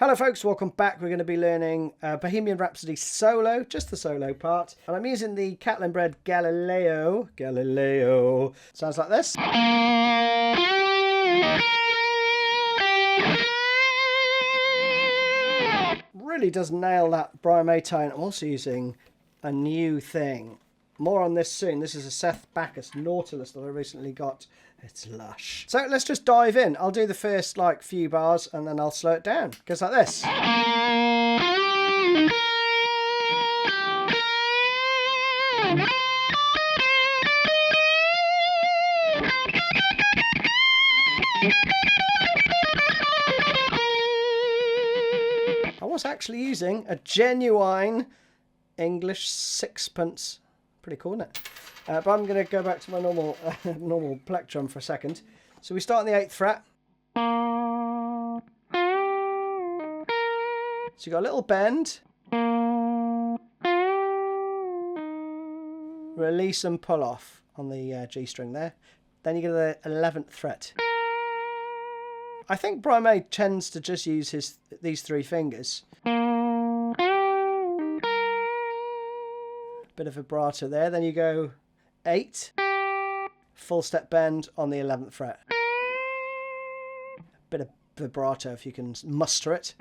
Hello folks, welcome back. We're going to be learning Bohemian Rhapsody solo, just the solo part. And I'm using the Catlin bred Galileo. Sounds like this. Really does nail that Brian May tone. I'm also using a new thing. More on this soon. This is a Seth Backus Nautilus that I recently got. It's lush. So let's just dive in. I'll do the first few bars and then I'll slow it down. It goes like this. I was actually using a genuine English sixpence. Pretty cool, isn't it? But I'm going to go back to my normal plectrum for a second. So we start on the 8th fret. So you got a little bend. Release and pull off on the G string there. Then you get the 11th fret. I think Brian May tends to just use these three fingers. Bit of vibrato there. Then you go 8, full step bend on the 11th fret. Bit of vibrato if you can muster it.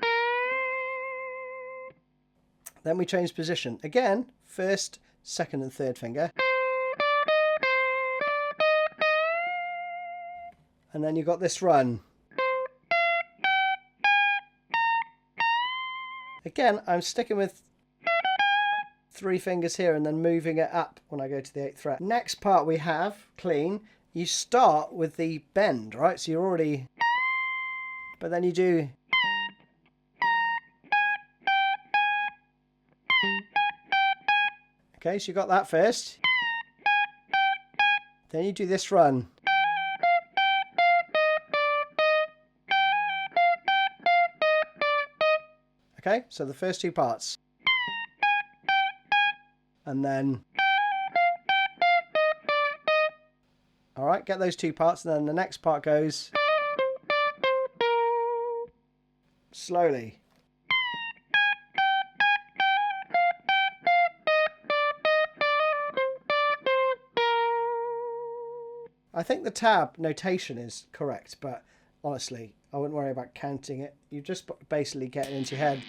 Then we change position. Again, 1st, 2nd and 3rd finger. And then you've got this run. Again, I'm sticking with 3 fingers here and then moving it up when I go to the 8th fret. Next part we have, clean, you start with the bend, right? So you're already, but then you do, okay, so you got that first. Then you do this run. Okay, so the first 2 parts. And then, all right, get those 2 parts, and then the next part goes slowly. I think the tab notation is correct, but honestly, I wouldn't worry about counting it. You just basically get it into your head.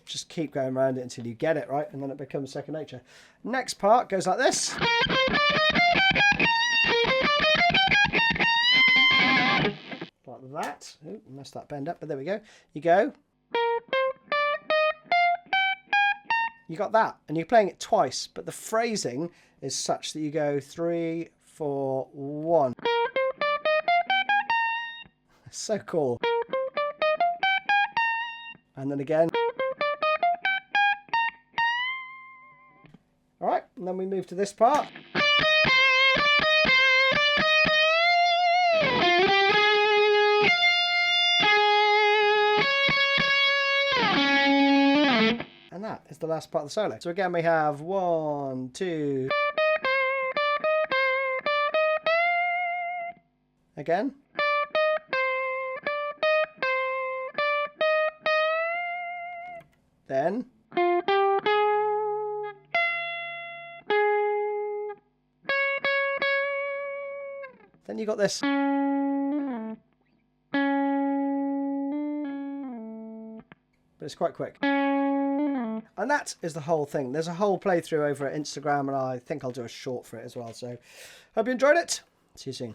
Just keep going around it until you get it right, and then it becomes second nature. Next part goes like this. Like that. Ooh, messed that bend up, but there we go. You go. You got that, and you're playing it twice, but the phrasing is such that you go 3, 4, 1. So cool. And then again. All right, and then we move to this part. And that is the last part of the solo. So again, we have 1, 2. Again. Then. Then you got this. But it's quite quick. And that is the whole thing. There's a whole playthrough over at Instagram, and I think I'll do a short for it as well. So hope you enjoyed it. See you soon.